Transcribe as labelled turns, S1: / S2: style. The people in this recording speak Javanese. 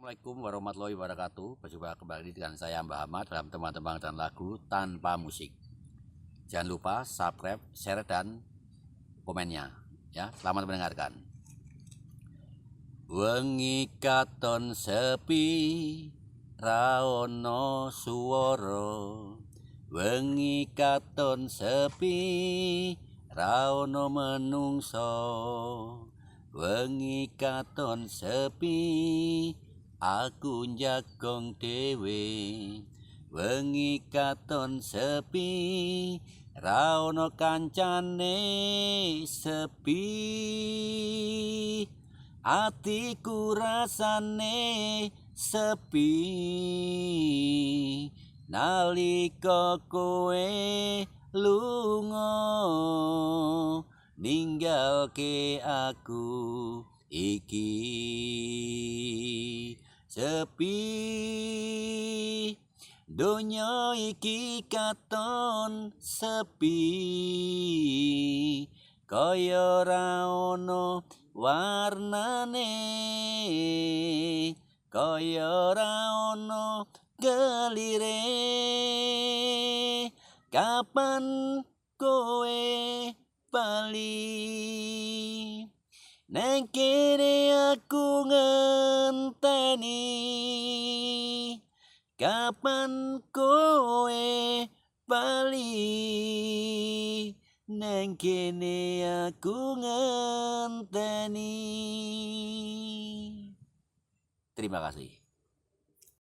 S1: Assalamualaikum warahmatullahi wabarakatuh. Berjumpa kembali dengan saya Mbah Ahmad dalam tembang-tembang dan lagu tanpa musik. Jangan lupa subscribe, share, dan komennya ya. Selamat mendengarkan. Wengi katon sepi raono suwara, wengi katon sepi raono menungso, wengi katon sepi aku njagong dhewe, wengi katon sepi raono kancane sepi, atiku rasane sepi nalika kowe lunga ninggalke aku iki sepi. Donya iki katon sepi kaya ora ono warnane, kaya ora ono gelire. Kapan kowe bali? Nang kene aku ngenteni. Kapan kowe bali? Nang kene aku ngenteni. Terima kasih.